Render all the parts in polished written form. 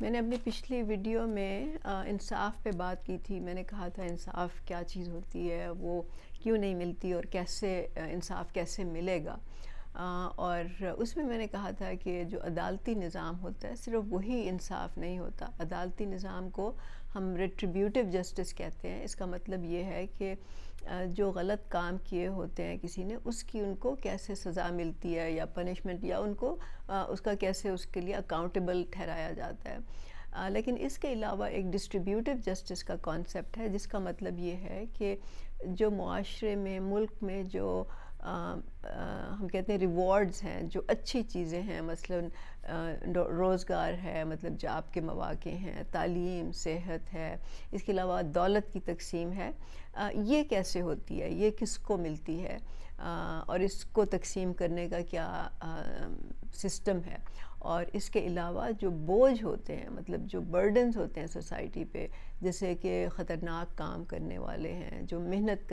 میں نے اپنی پچھلی ویڈیو میں انصاف پہ بات کی تھی. میں نے کہا تھا انصاف کیا چیز ہوتی ہے, وہ کیوں نہیں ملتی اور کیسے انصاف کیسے ملے گا. اور اس میں نے کہا تھا کہ جو عدالتی نظام ہوتا ہے صرف وہی انصاف نہیں ہوتا. عدالتی نظام کو ہم ریٹریبیوٹیو جسٹس کہتے ہیں. اس کا مطلب یہ ہے کہ جو غلط کام کیے ہوتے ہیں کسی نے, اس کی ان کو کیسے سزا ملتی ہے یا پنشمنٹ, یا ان کو اس کا کیسے اس کے لیے اکاؤنٹیبل ٹھہرایا جاتا ہے. لیکن اس کے علاوہ ایک ڈسٹریبیوٹیو جسٹس کا کانسیپٹ ہے, جس کا مطلب یہ ہے کہ جو معاشرے میں, ملک میں جو ہم کہتے ہیں ریوارڈز ہیں, جو اچھی چیزیں ہیں, مثلاً روزگار ہے, مطلب جاب کے مواقع ہیں, تعلیم, صحت ہے, اس کے علاوہ دولت کی تقسیم ہے, یہ کیسے ہوتی ہے, یہ کس کو ملتی ہے, اور اس کو تقسیم کرنے کا کیا سسٹم ہے. اور اس کے علاوہ جو بوجھ ہوتے ہیں, مطلب جو برڈنز ہوتے ہیں سوسائٹی پہ, جیسے کہ خطرناک کام کرنے والے ہیں, جو محنت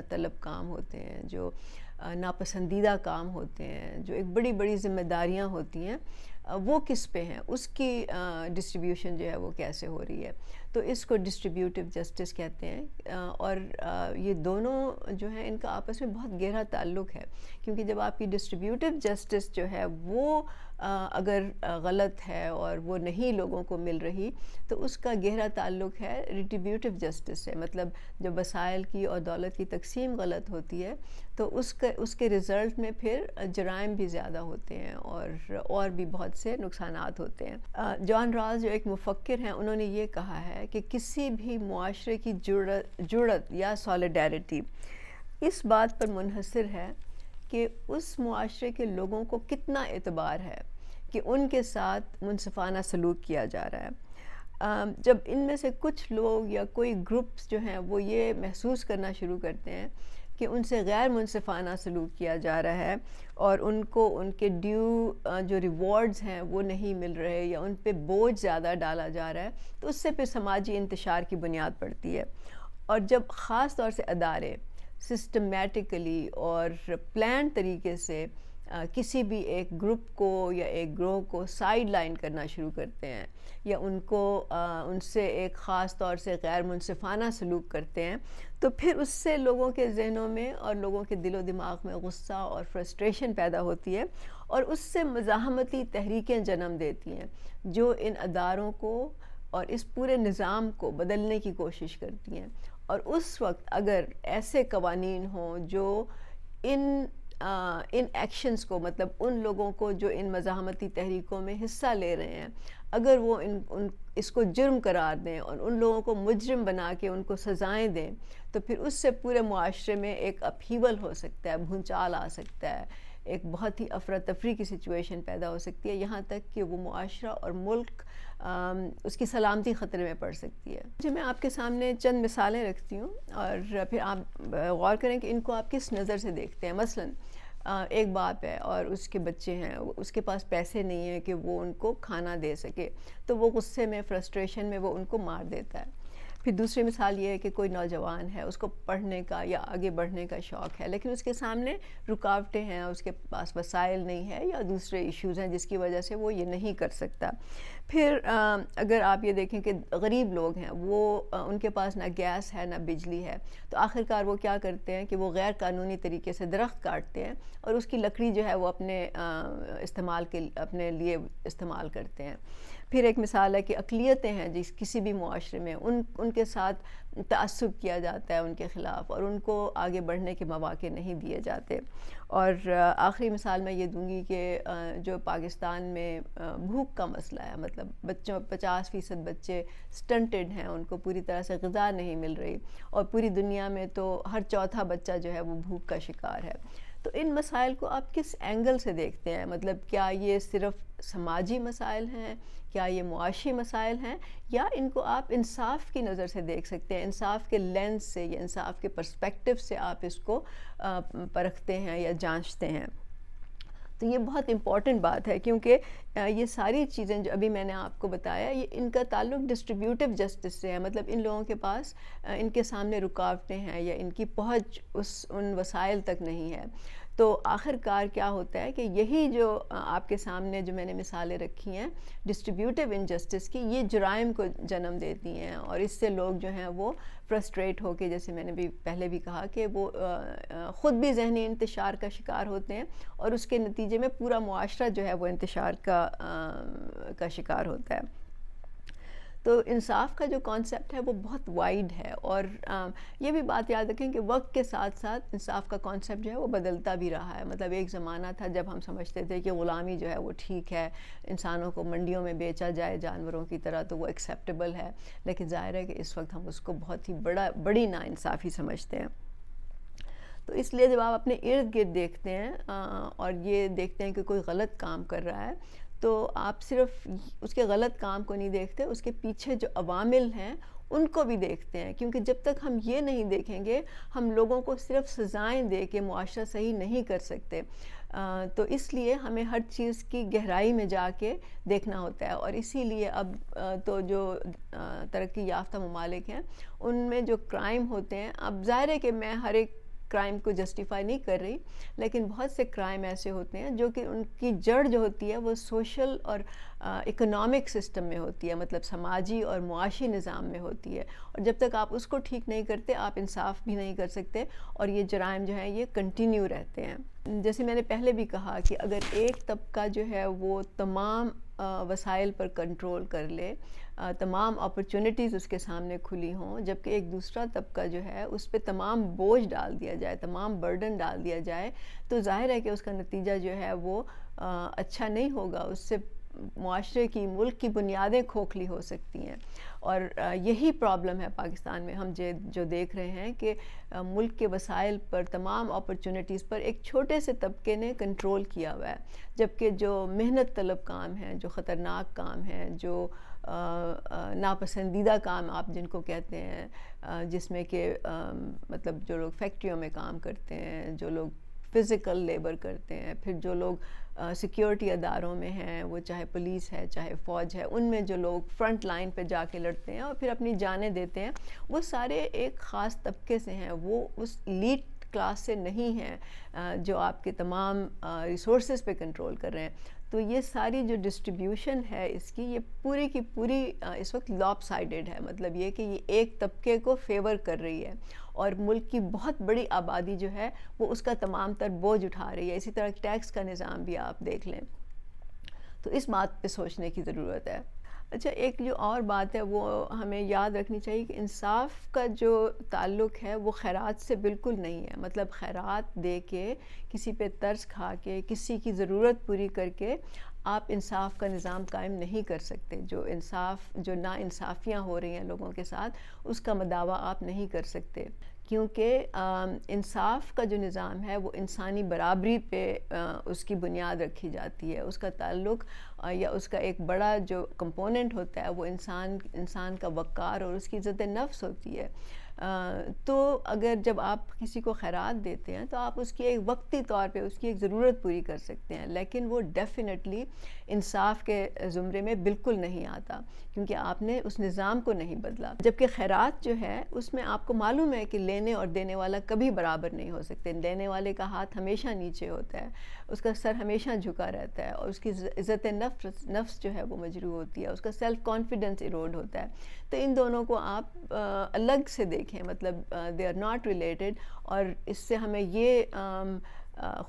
طلب کام ہوتے ہیں, جو ناپسندیدہ کام ہوتے ہیں, جو ایک بڑی بڑی ذمہ داریاں ہوتی ہیں, وہ کس پہ ہیں, اس کی ڈسٹریبیوشن جو ہے وہ کیسے ہو رہی ہے. تو اس کو ڈسٹریبیوٹیو جسٹس کہتے ہیں. اور یہ دونوں جو ہیں ان کا آپس میں بہت گہرا تعلق ہے, کیونکہ جب آپ کی ڈسٹریبیوٹیو جسٹس جو ہے وہ اگر غلط ہے اور وہ نہیں لوگوں کو مل رہی, تو اس کا گہرا تعلق ہے ریٹریبیوٹیو جسٹس سے. مطلب جب وسائل کی اور دولت کی تقسیم غلط ہوتی ہے تو اس کے رزلٹ میں پھر جرائم بھی زیادہ ہوتے ہیں اور بھی بہت سے نقصانات ہوتے ہیں. جان رالز جو ایک مفکر ہیں, انہوں نے یہ کہا ہے کہ کسی بھی معاشرے کی جرأت یا سالیڈیرٹی اس بات پر منحصر ہے کہ اس معاشرے کے لوگوں کو کتنا اعتبار ہے کہ ان کے ساتھ منصفانہ سلوک کیا جا رہا ہے. جب ان میں سے کچھ لوگ یا کوئی گروپس جو ہیں وہ یہ محسوس کرنا شروع کرتے ہیں کہ ان سے غیر منصفانہ سلوک کیا جا رہا ہے اور ان کو ان کے ڈیو جو ریوارڈز ہیں وہ نہیں مل رہے, یا ان پہ بوجھ زیادہ ڈالا جا رہا ہے, تو اس سے پھر سماجی انتشار کی بنیاد پڑتی ہے. اور جب خاص طور سے ادارے سسٹمیٹیکلی اور پلان طریقے سے کسی بھی ایک گروپ کو یا ایک گروہ کو سائیڈ لائن کرنا شروع کرتے ہیں, یا ان سے ایک خاص طور سے غیر منصفانہ سلوک کرتے ہیں, تو پھر اس سے لوگوں کے ذہنوں میں اور لوگوں کے دل و دماغ میں غصہ اور فرسٹریشن پیدا ہوتی ہے, اور اس سے مزاحمتی تحریکیں جنم دیتی ہیں جو ان اداروں کو اور اس پورے نظام کو بدلنے کی کوشش کرتی ہیں. اور اس وقت اگر ایسے قوانین ہوں جو ان ایکشنز کو, مطلب ان لوگوں کو جو ان مزاحمتی تحریکوں میں حصہ لے رہے ہیں, اگر وہ اس کو جرم قرار دیں اور ان لوگوں کو مجرم بنا کے ان کو سزائیں دیں, تو پھر اس سے پورے معاشرے میں ایک اپہیول ہو سکتا ہے, بھونچال آ سکتا ہے, ایک بہت ہی افراتفری کی سچویشن پیدا ہو سکتی ہے, یہاں تک کہ وہ معاشرہ اور ملک اس کی سلامتی خطرے میں پڑ سکتی ہے. میں آپ کے سامنے چند مثالیں رکھتی ہوں اور پھر آپ غور کریں کہ ان کو آپ کس نظر سے دیکھتے ہیں. مثلاً ایک باپ ہے اور اس کے بچے ہیں, اس کے پاس پیسے نہیں ہیں کہ وہ ان کو کھانا دے سکے, تو وہ غصے میں, فرسٹریشن میں وہ ان کو مار دیتا ہے. پھر دوسری مثال یہ ہے کہ کوئی نوجوان ہے, اس کو پڑھنے کا یا آگے بڑھنے کا شوق ہے, لیکن اس کے سامنے رکاوٹیں ہیں, اس کے پاس وسائل نہیں ہے یا دوسرے ایشوز ہیں جس کی وجہ سے وہ یہ نہیں کر سکتا. پھر اگر آپ یہ دیکھیں کہ غریب لوگ ہیں, وہ ان کے پاس نہ گیس ہے نہ بجلی ہے, تو آخرکار وہ کیا کرتے ہیں کہ وہ غیر قانونی طریقے سے درخت کاٹتے ہیں اور اس کی لکڑی جو ہے وہ اپنے لیے استعمال کرتے ہیں. پھر ایک مثال ہے کہ اقلیتیں ہیں جس کسی بھی معاشرے میں, ان کے ساتھ تعصب کیا جاتا ہے ان کے خلاف, اور ان کو آگے بڑھنے کے مواقع نہیں دیے جاتے. اور آخری مثال میں یہ دوں گی کہ جو پاکستان میں بھوک کا مسئلہ ہے, مطلب 50% بچے سٹنٹڈ ہیں, ان کو پوری طرح سے غذا نہیں مل رہی, اور پوری دنیا میں تو ہر چوتھا بچہ جو ہے وہ بھوک کا شکار ہے. تو ان مسائل کو آپ کس اینگل سے دیکھتے ہیں؟ مطلب کیا یہ صرف سماجی مسائل ہیں, کیا یہ معاشی مسائل ہیں, یا ان کو آپ انصاف کی نظر سے دیکھ سکتے ہیں, انصاف کے لینس سے یا انصاف کے پرسپیکٹو سے آپ اس کو پرکھتے ہیں یا جانچتے ہیں؟ تو یہ بہت امپورٹنٹ بات ہے, کیونکہ یہ ساری چیزیں جو ابھی میں نے آپ کو بتایا, یہ ان کا تعلق ڈسٹریبیوٹیو جسٹس سے ہے. مطلب ان لوگوں کے پاس ان کے سامنے رکاوٹیں ہیں یا ان کی پہنچ ان وسائل تک نہیں ہے. تو آخر کار کیا ہوتا ہے کہ یہی جو آپ کے سامنے جو میں نے مثالیں رکھی ہیں ڈسٹریبیوٹیو انجسٹس کی، یہ جرائم کو جنم دیتی ہیں، اور اس سے لوگ جو ہیں وہ فرسٹریٹ ہو کے، جیسے میں نے بھی پہلے بھی کہا کہ وہ خود بھی ذہنی انتشار کا شکار ہوتے ہیں، اور اس کے نتیجے میں پورا معاشرہ جو ہے وہ انتشار کا شکار ہوتا ہے۔ تو انصاف کا جو کانسیپٹ ہے وہ بہت وائڈ ہے، اور یہ بھی بات یاد رکھیں کہ وقت کے ساتھ ساتھ انصاف کا کانسیپٹ جو ہے وہ بدلتا بھی رہا ہے۔ مطلب ایک زمانہ تھا جب ہم سمجھتے تھے کہ غلامی جو ہے وہ ٹھیک ہے، انسانوں کو منڈیوں میں بیچا جائے جانوروں کی طرح تو وہ ایکسیپٹیبل ہے، لیکن ظاہر ہے کہ اس وقت ہم اس کو بہت ہی بڑی ناانصافی سمجھتے ہیں۔ تو اس لیے جب آپ اپنے ارد گرد دیکھتے ہیں اور یہ دیکھتے ہیں کہ کوئی غلط کام کر رہا ہے، تو آپ صرف اس کے غلط کام کو نہیں دیکھتے، اس کے پیچھے جو عوامل ہیں ان کو بھی دیکھتے ہیں، کیونکہ جب تک ہم یہ نہیں دیکھیں گے ہم لوگوں کو صرف سزائیں دے کے معاشرہ صحیح نہیں کر سکتے۔ تو اس لیے ہمیں ہر چیز کی گہرائی میں جا کے دیکھنا ہوتا ہے، اور اسی لیے اب تو جو ترقی یافتہ ممالک ہیں ان میں جو کرائم ہوتے ہیں، اب ظاہر ہے کہ میں ہر ایک کرائم کو جسٹیفائی نہیں کر رہی، لیکن بہت سے کرائم ایسے ہوتے ہیں جو کہ ان کی جڑ جو ہوتی ہے وہ سوشل اور اکنامک سسٹم میں ہوتی ہے، مطلب سماجی اور معاشی نظام میں ہوتی ہے، اور جب تک آپ اس کو ٹھیک نہیں کرتے آپ انصاف بھی نہیں کر سکتے، اور یہ جرائم جو ہیں یہ کنٹینیو رہتے ہیں۔ جیسے میں نے پہلے بھی کہا کہ اگر ایک طبقہ جو ہے وہ تمام وسائل پر کنٹرول کر لے، تمام اپرچونٹیز اس کے سامنے کھلی ہوں، جبکہ ایک دوسرا طبقہ جو ہے اس پہ تمام بوجھ ڈال دیا جائے، تمام برڈن ڈال دیا جائے، تو ظاہر ہے کہ اس کا نتیجہ جو ہے وہ اچھا نہیں ہوگا، اس سے معاشرے کی، ملک کی بنیادیں کھوکھلی ہو سکتی ہیں۔ اور یہی پرابلم ہے پاکستان میں، ہم جو دیکھ رہے ہیں کہ ملک کے وسائل پر، تمام اپرچونٹیز پر ایک چھوٹے سے طبقے نے کنٹرول کیا ہوا ہے، جبکہ جو محنت طلب کام ہیں، جو خطرناک کام ہیں، جو ناپسندیدہ کام آپ جن کو کہتے ہیں، جس میں کہ مطلب جو لوگ فیکٹریوں میں کام کرتے ہیں، جو لوگ فزیکل لیبر کرتے ہیں، پھر جو لوگ سیکیورٹی اداروں میں ہیں، وہ چاہے پولیس ہے چاہے فوج ہے، ان میں جو لوگ فرنٹ لائن پہ جا کے لڑتے ہیں اور پھر اپنی جانیں دیتے ہیں، وہ سارے ایک خاص طبقے سے ہیں، وہ اس لیڈ کلاس سے نہیں ہیں جو آپ کے تمام ریسورسز پہ کنٹرول کر رہے ہیں۔ تو یہ ساری جو ڈسٹریبیوشن ہے اس کی، یہ پوری کی پوری اس وقت لاپ سائیڈڈ ہے، مطلب یہ کہ یہ ایک طبقے کو فیور کر رہی ہے، اور ملک کی بہت بڑی آبادی جو ہے وہ اس کا تمام تر بوجھ اٹھا رہی ہے۔ اسی طرح ٹیکس کا نظام بھی آپ دیکھ لیں، تو اس بات پہ سوچنے کی ضرورت ہے۔ اچھا، ایک جو اور بات ہے وہ ہمیں یاد رکھنی چاہیے کہ انصاف کا جو تعلق ہے وہ خیرات سے بالکل نہیں ہے، مطلب خیرات دے کے، کسی پہ ترس کھا کے، کسی کی ضرورت پوری کر کے آپ انصاف کا نظام قائم نہیں کر سکتے۔ جو نا انصافیاں ہو رہی ہیں لوگوں کے ساتھ، اس کا مداوع آپ نہیں کر سکتے، کیونکہ انصاف کا جو نظام ہے وہ انسانی برابری پہ اس کی بنیاد رکھی جاتی ہے، اس کا تعلق یا اس کا ایک بڑا جو کمپوننٹ ہوتا ہے وہ انسان کا وقار اور اس کی عزت نفس ہوتی ہے۔ تو اگر جب آپ کسی کو خیرات دیتے ہیں تو آپ اس کی ایک وقتی طور پہ اس کی ایک ضرورت پوری کر سکتے ہیں، لیکن وہ ڈیفینیٹلی انصاف کے زمرے میں بالکل نہیں آتا، کیونکہ آپ نے اس نظام کو نہیں بدلا۔ جبکہ خیرات جو ہے اس میں آپ کو معلوم ہے کہ لینے اور دینے والا کبھی برابر نہیں ہو سکتے، لینے والے کا ہاتھ ہمیشہ نیچے ہوتا ہے، اس کا سر ہمیشہ جھکا رہتا ہے، اور اس کی عزت نفس جو ہے وہ مجروح ہوتی ہے، اس کا سیلف کانفیڈنس ایروڈ ہوتا ہے۔ تو ان دونوں کو آپ الگ سے دیکھیں، مطلب دے آر ناٹ ریلیٹڈ، اور اس سے ہمیں یہ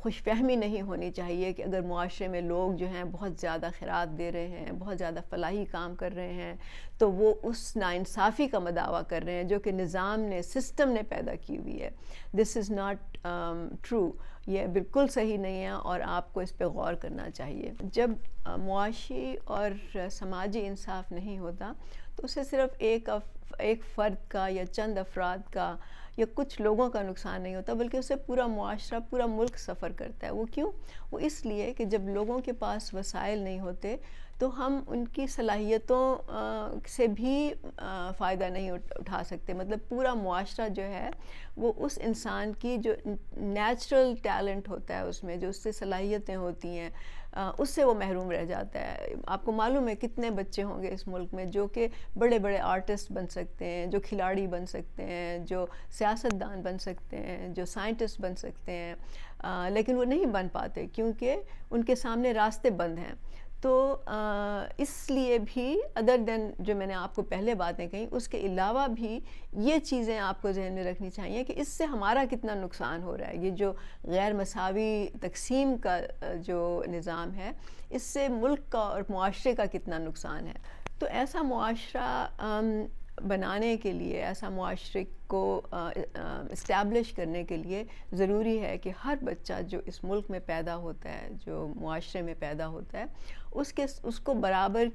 خوش فہمی نہیں ہونی چاہیے کہ اگر معاشرے میں لوگ جو ہیں بہت زیادہ خیرات دے رہے ہیں، بہت زیادہ فلاحی کام کر رہے ہیں، تو وہ اس ناانصافی کا مداوع کر رہے ہیں جو کہ نظام نے، سسٹم نے پیدا کی ہوئی ہے۔ دس از ناٹ ٹرو، یہ بالکل صحیح نہیں ہے، اور آپ کو اس پہ غور کرنا چاہیے۔ جب معاشی اور سماجی انصاف نہیں ہوتا تو اسے صرف ایک فرد کا یا چند افراد کا یا کچھ لوگوں کا نقصان نہیں ہوتا، بلکہ اسے پورا معاشرہ، پورا ملک سفر کرتا ہے۔ وہ کیوں؟ وہ اس لیے کہ جب لوگوں کے پاس وسائل نہیں ہوتے تو ہم ان کی صلاحیتوں سے بھی فائدہ نہیں اٹھا سکتے، مطلب پورا معاشرہ جو ہے وہ اس انسان کی جو نیچرل ٹیلنٹ ہوتا ہے، اس میں جو اس سے صلاحیتیں ہوتی ہیں، اس سے وہ محروم رہ جاتا ہے. آپ کو معلوم ہے کتنے بچے ہوں گے اس ملک میں جو کہ بڑے بڑے آرٹسٹ بن سکتے ہیں, جو کھلاڑی بن سکتے ہیں, جو سیاستدان بن سکتے ہیں, جو سائنٹسٹ بن سکتے ہیں, لیکن وہ نہیں بن پاتے کیونکہ ان کے سامنے راستے بند ہیں. تو اس لیے بھی ادر دین جو میں نے آپ کو پہلے باتیں کہیں, اس کے علاوہ بھی یہ چیزیں آپ کو ذہن میں رکھنی چاہیے کہ اس سے ہمارا کتنا نقصان ہو رہا ہے. یہ جو غیر مساوی تقسیم کا جو نظام ہے, اس سے ملک کا اور معاشرے کا کتنا نقصان ہے. تو ایسا معاشرہ بنانے کے لیے, ایسا معاشرے کو اسٹیبلش کرنے کے لیے ضروری ہے کہ ہر بچہ جو اس ملک میں پیدا ہوتا ہے, جو معاشرے میں پیدا ہوتا ہے, اس کو برابر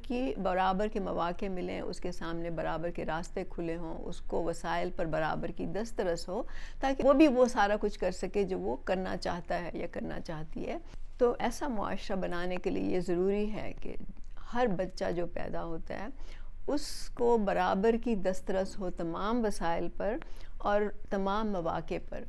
کے مواقع ملیں, اس کے سامنے برابر کے راستے کھلے ہوں, اس کو وسائل پر برابر کی دسترس ہو, تاکہ وہ بھی وہ سارا کچھ کر سکے جو وہ کرنا چاہتا ہے یا کرنا چاہتی ہے. تو ایسا معاشرہ بنانے کے لیے یہ ضروری ہے کہ ہر بچہ جو پیدا ہوتا ہے اس کو برابر کی دسترس ہو تمام وسائل پر اور تمام مواقع پر,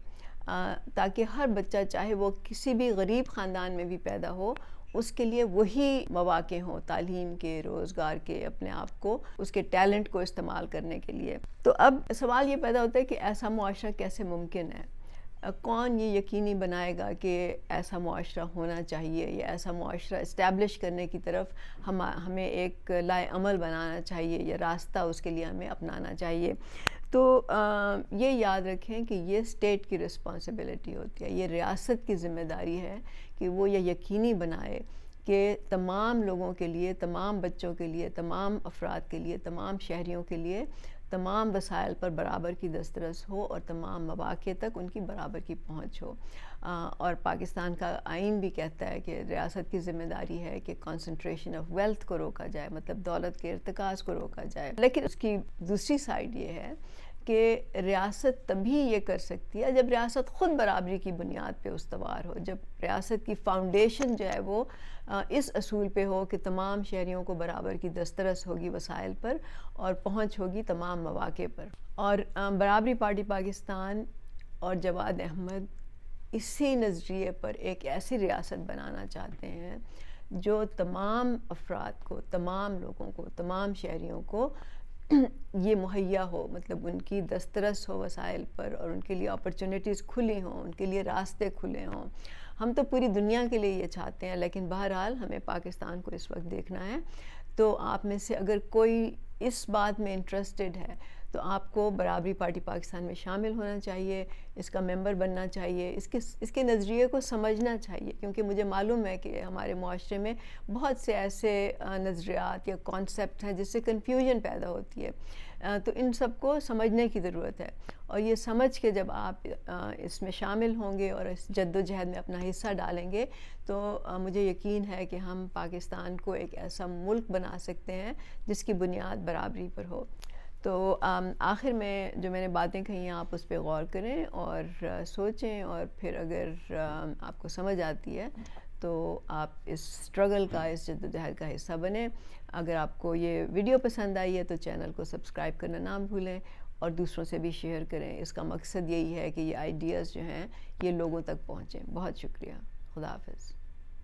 تاکہ ہر بچہ چاہے وہ کسی بھی غریب خاندان میں بھی پیدا ہو, اس کے لیے وہی مواقع ہوں تعلیم کے, روزگار کے, اپنے آپ کو, اس کے ٹیلنٹ کو استعمال کرنے کے لیے. تو اب سوال یہ پیدا ہوتا ہے کہ ایسا معاشرہ کیسے ممکن ہے؟ کون یہ یقینی بنائے گا کہ ایسا معاشرہ ہونا چاہیے یا ایسا معاشرہ اسٹیبلش کرنے کی طرف ہمیں ایک لائے عمل بنانا چاہیے یا راستہ اس کے لیے ہمیں اپنانا چاہیے؟ تو یہ یاد رکھیں کہ یہ اسٹیٹ کی رسپانسبلٹی ہوتی ہے, یہ ریاست کی ذمہ داری ہے کہ وہ یہ یقینی بنائے کہ تمام لوگوں کے لیے, تمام بچوں کے لیے, تمام افراد کے لیے, تمام شہریوں کے لیے تمام وسائل پر برابر کی دسترس ہو اور تمام مواقع تک ان کی برابر کی پہنچ ہو. اور پاکستان کا آئین بھی کہتا ہے کہ ریاست کی ذمہ داری ہے کہ کنسنٹریشن آف ویلتھ کو روکا جائے, مطلب دولت کے ارتکاز کو روکا جائے. لیکن اس کی دوسری سائڈ یہ ہے کہ ریاست تبھی یہ کر سکتی ہے جب ریاست خود برابری کی بنیاد پہ استوار ہو, جب ریاست کی فاؤنڈیشن جو ہے وہ اس اصول پہ ہو کہ تمام شہریوں کو برابر کی دسترس ہوگی وسائل پر اور پہنچ ہوگی تمام مواقع پر. اور برابری پارٹی پاکستان اور جواد احمد اسی نظریے پر ایک ایسی ریاست بنانا چاہتے ہیں جو تمام افراد کو, تمام لوگوں کو, تمام شہریوں کو یہ مہیا ہو, مطلب ان کی دسترس ہو وسائل پر اور ان کے لیے اپرچونٹیز کھلی ہوں, ان کے لیے راستے کھلے ہوں. ہم تو پوری دنیا کے لیے یہ چاہتے ہیں, لیکن بہرحال ہمیں پاکستان کو اس وقت دیکھنا ہے. تو آپ میں سے اگر کوئی اس بات میں انٹرسٹڈ ہے تو آپ کو برابری پارٹی پاکستان میں شامل ہونا چاہیے, اس کا ممبر بننا چاہیے, اس کے نظریے کو سمجھنا چاہیے, کیونکہ مجھے معلوم ہے کہ ہمارے معاشرے میں بہت سے ایسے نظریات یا کانسیپٹ ہیں جس سے کنفیوژن پیدا ہوتی ہے. تو ان سب کو سمجھنے کی ضرورت ہے, اور یہ سمجھ کے جب آپ اس میں شامل ہوں گے اور اس جد و جہد میں اپنا حصہ ڈالیں گے تو مجھے یقین ہے کہ ہم پاکستان کو ایک ایسا ملک بنا سکتے ہیں جس کی بنیاد برابری پر ہو. تو آخر میں جو میں نے باتیں کہی ہیں آپ اس پہ غور کریں اور سوچیں, اور پھر اگر آپ کو سمجھ آتی ہے تو آپ اس اسٹرگل کا, اس جدوجہد کا حصہ بنیں. اگر آپ کو یہ ویڈیو پسند آئی ہے تو چینل کو سبسکرائب کرنا نہ بھولیں اور دوسروں سے بھی شیئر کریں. اس کا مقصد یہی ہے کہ یہ آئیڈیاز جو ہیں یہ لوگوں تک پہنچیں. بہت شکریہ. خدا حافظ.